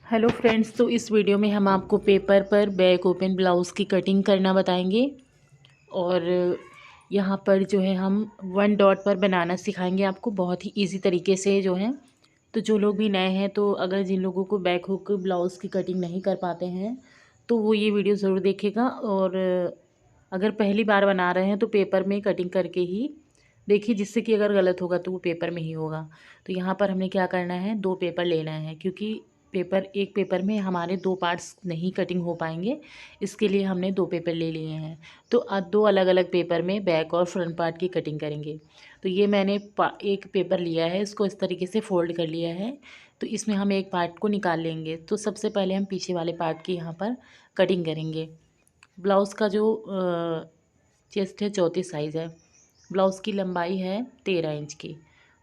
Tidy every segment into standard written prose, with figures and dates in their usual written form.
Hello friends, तो इस video में हम आपको पेपर पर बैक ओपन ब्लाउज़ की कटिंग करना बताएंगे। और यहाँ पर जो है हम वन डॉट पर बनाना सिखाएंगे आपको बहुत ही इजी तरीके से जो है। तो जो लोग भी नए हैं, तो अगर जिन लोगों को बैक हुक ब्लाउज़ की कटिंग नहीं कर पाते हैं तो वो ये वीडियो ज़रूर देखेगा। और अगर पहली बार बना रहे हैं तो पेपर में कटिंग करके ही देखिए, जिससे कि अगर गलत होगा तो वो पेपर में ही होगा। तो यहाँ पर हमने क्या करना है, दो पेपर लेना है, क्योंकि एक पेपर में हमारे दो पार्ट्स नहीं कटिंग हो पाएंगे। इसके लिए हमने दो पेपर ले लिए हैं। तो दो अलग अलग पेपर में बैक और फ्रंट पार्ट की कटिंग करेंगे। तो ये मैंने एक पेपर लिया है, इसको इस तरीके से फोल्ड कर लिया है। तो इसमें हम एक पार्ट को निकाल लेंगे। तो सबसे पहले हम पीछे वाले पार्ट की यहाँ पर कटिंग करेंगे। ब्लाउज़ का जो चेस्ट है 34 साइज़ है। ब्लाउज़ की लंबाई है 13 इंच की।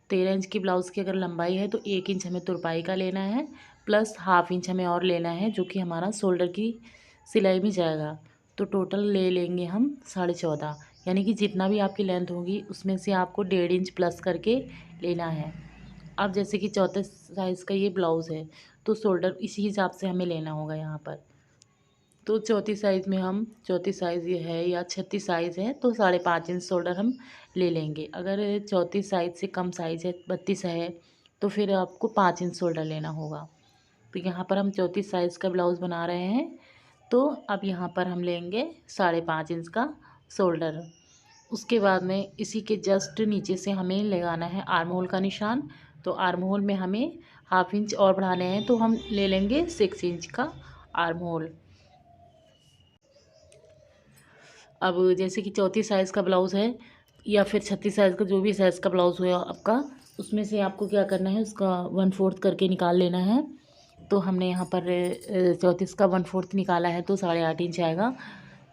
13 इंच की ब्लाउज़ की अगर लंबाई है तो 1 इंच हमें तुरपाई का लेना है, प्लस हाफ इंच हमें और लेना है, जो कि हमारा शोल्डर की सिलाई में जाएगा। तो टोटल ले लेंगे हम 14.5, यानी कि जितना भी आपकी लेंथ होगी उसमें से आपको 1.5 इंच प्लस करके लेना है। अब जैसे कि 34 साइज़ का ये ब्लाउज़ है, तो शोल्डर इसी हिसाब से हमें लेना होगा यहाँ पर। तो 34 साइज़ में हम 34 साइज़ ये है या 36 साइज़ है तो 5.5 इंच शोल्डर हम ले लेंगे। अगर 34 साइज़ से कम साइज़ है, 32 है, तो फिर आपको 5 इंच शोल्डर लेना होगा। तो यहाँ पर हम 34 साइज़ का ब्लाउज़ बना रहे हैं। तो अब यहाँ पर हम लेंगे 5.5 इंच का शोल्डर। उसके बाद में इसी के जस्ट नीचे से हमें लगाना है आर्म होल का निशान। तो आर्म होल में हमें हाफ इंच और बढ़ाने हैं, तो हम ले लेंगे 6 इंच का आर्म होल। अब जैसे कि 34 साइज़ का ब्लाउज़ है या फिर 36 साइज़ का, जो भी साइज़ का ब्लाउज़ हो आपका, उसमें से आपको क्या करना है, उसका 1/4 करके निकाल लेना है। तो हमने यहाँ पर 34 का 1/4 निकाला है तो 8.5 इंच आएगा।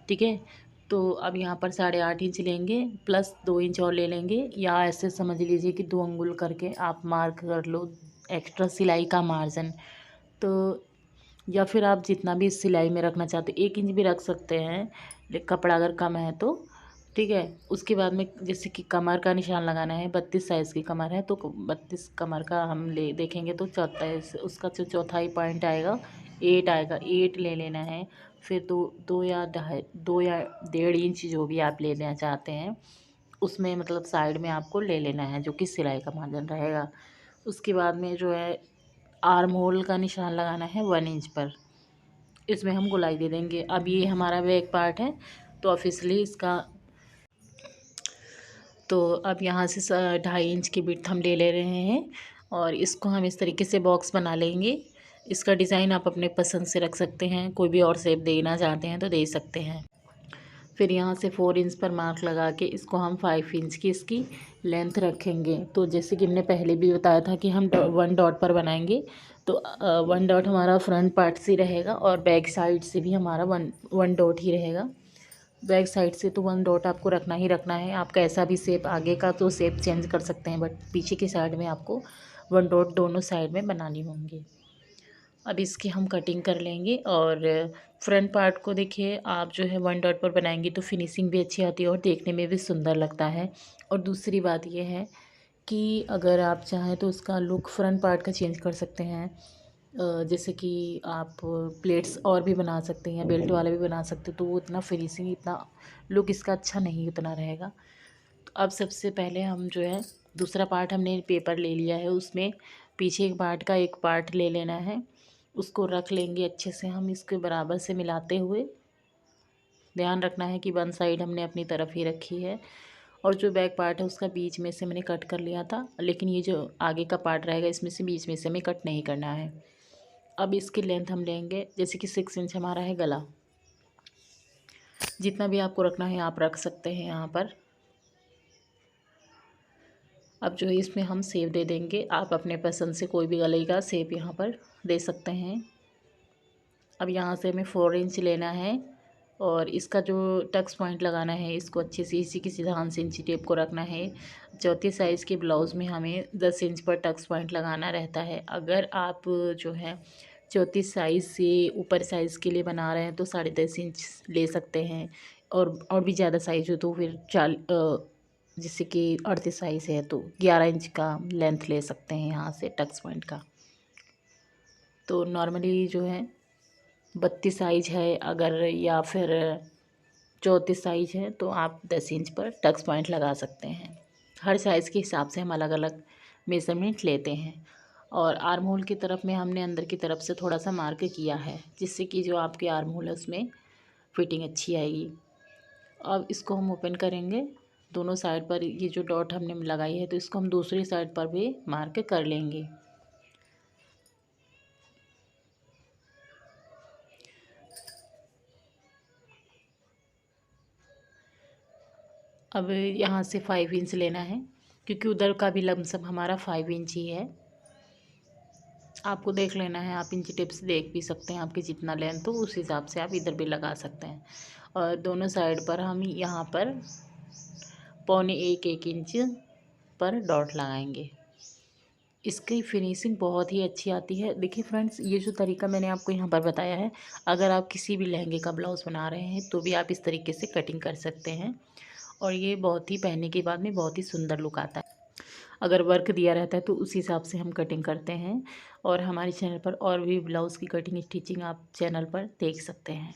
ठीक है। तो अब यहाँ पर 8.5 इंच लेंगे, प्लस 2 इंच और ले लेंगे, या ऐसे समझ लीजिए कि 2 अंगुल करके आप मार्क कर लो एक्स्ट्रा सिलाई का मार्जिन। तो या फिर आप जितना भी सिलाई में रखना चाहते हो 1 इंच भी रख सकते हैं, लेकिन कपड़ा अगर कम है तो। ठीक है। उसके बाद में जैसे कि कमर का निशान लगाना है, 32 साइज़ की कमर है तो 32 कमर का हम ले देखेंगे तो चौथा उसका जो चौथाई पॉइंट आएगा 8 आएगा, 8 ले लेना है। फिर दो दो या 1.5 जो भी आप लेना चाहते हैं उसमें, मतलब साइड में आपको ले लेना है, जो कि सिलाई का मार्जिन रहेगा। उसके बाद में जो है आर्म होल का निशान लगाना है 1 इंच पर। इसमें हम गोलाई दे देंगे। अब ये हमारा बैक पार्ट है, तो ऑफिसली इसका, तो अब यहाँ से 2.5 इंच की विड्थ हम ले ले रहे हैं और इसको हम इस तरीके से बॉक्स बना लेंगे। इसका डिज़ाइन आप अपने पसंद से रख सकते हैं, कोई भी और शेप देना चाहते हैं तो दे सकते हैं। फिर यहाँ से 4 इंच पर मार्क लगा के इसको हम 5 इंच की इसकी लेंथ रखेंगे। तो जैसे कि हमने पहले भी बताया था कि हम 1 डॉट पर बनाएंगे। तो 1 डॉट हमारा फ्रंट पार्ट से रहेगा और बैक साइड से भी हमारा वन वन डॉट ही रहेगा। बैक साइड से तो 1 डॉट आपको रखना ही रखना है। आप कैसा भी शेप, आगे का तो शेप चेंज कर सकते हैं, बट पीछे की साइड में आपको 1 डॉट दोनों साइड में बनानी होंगी। अब इसकी हम कटिंग कर लेंगे। और फ्रंट पार्ट को देखिए, आप जो है 1 डॉट पर बनाएंगी तो फिनिशिंग भी अच्छी आती है और देखने में भी सुंदर लगता है। और दूसरी बात यह है कि अगर आप चाहें तो उसका लुक फ्रंट पार्ट का चेंज कर सकते हैं। जैसे कि आप प्लेट्स और भी बना सकते हैं, बेल्ट वाला भी बना सकते हो, तो वो इतना फिनिशिंग, इतना लुक इसका अच्छा नहीं उतना रहेगा। तो अब सबसे पहले हम जो है दूसरा पार्ट हमने पेपर ले लिया है, उसमें पीछे एक पार्ट का एक पार्ट ले लेना है, उसको रख लेंगे अच्छे से हम इसके बराबर से मिलाते हुए। ध्यान रखना है कि वन साइड हमने अपनी तरफ ही रखी है। और जो बैक पार्ट है उसका बीच में से मैंने कट कर लिया था, लेकिन ये जो आगे का पार्ट रहेगा इसमें से बीच में से हमें कट नहीं करना है। अब इसकी लेंथ हम लेंगे, जैसे कि 6 इंच हमारा है गला। जितना भी आपको रखना है आप रख सकते हैं यहाँ पर। अब जो है इसमें हम सेप दे देंगे, आप अपने पसंद से कोई भी गले का सेप यहाँ पर दे सकते हैं। अब यहाँ से हमें 4 इंच लेना है और इसका जो टक्स पॉइंट लगाना है इसको अच्छे से इसी की सिधान से इंची टेप को रखना है। 34 साइज़ के ब्लाउज़ में हमें 10 इंच पर टक्स पॉइंट लगाना रहता है। अगर आप जो है 34 साइज़ से ऊपर साइज़ के लिए बना रहे हैं तो 10.5 इंच ले सकते हैं। और भी ज़्यादा साइज़ हो तो फिर जैसे कि 38 साइज़ है तो 11 इंच का लेंथ ले सकते हैं यहाँ से टक्स पॉइंट का। तो नॉर्मली जो है 32 साइज है अगर, या फिर 34 साइज है, तो आप 10 इंच पर टक्स पॉइंट लगा सकते हैं। हर साइज़ के हिसाब से हम अलग अलग मेज़रमेंट लेते हैं। और आर्म होल की तरफ में हमने अंदर की तरफ से थोड़ा सा मार्क किया है, जिससे कि जो आपके आर्म होल है उसमें फिटिंग अच्छी आएगी। अब इसको हम ओपन करेंगे। दोनों साइड पर ये जो डॉट हमने लगाई है, तो इसको हम दूसरी साइड पर भी मार्क कर लेंगे। अब यहाँ से 5 इंच लेना है, क्योंकि उधर का भी लमसम हमारा 5 इंच ही है। आपको देख लेना है, आप इंची टिप्स देख भी सकते हैं, आपकी जितना लेंथ हो उस हिसाब से आप इधर भी लगा सकते हैं। और दोनों साइड पर हम यहाँ पर 1.25 इंच पर डॉट लगाएंगे। इसकी फिनिशिंग बहुत ही अच्छी आती है। देखिए फ्रेंड्स, ये जो तरीका मैंने आपको यहाँ पर बताया है, अगर आप किसी भी लहंगे का ब्लाउज़ बना रहे हैं तो भी आप इस तरीके से कटिंग कर सकते हैं, और ये बहुत ही पहनने के बाद में बहुत ही सुंदर लुक आता है। अगर वर्क दिया रहता है तो उस हिसाब से हम कटिंग करते हैं। और हमारे चैनल पर और भी ब्लाउज़ की कटिंग स्टिचिंग आप चैनल पर देख सकते हैं।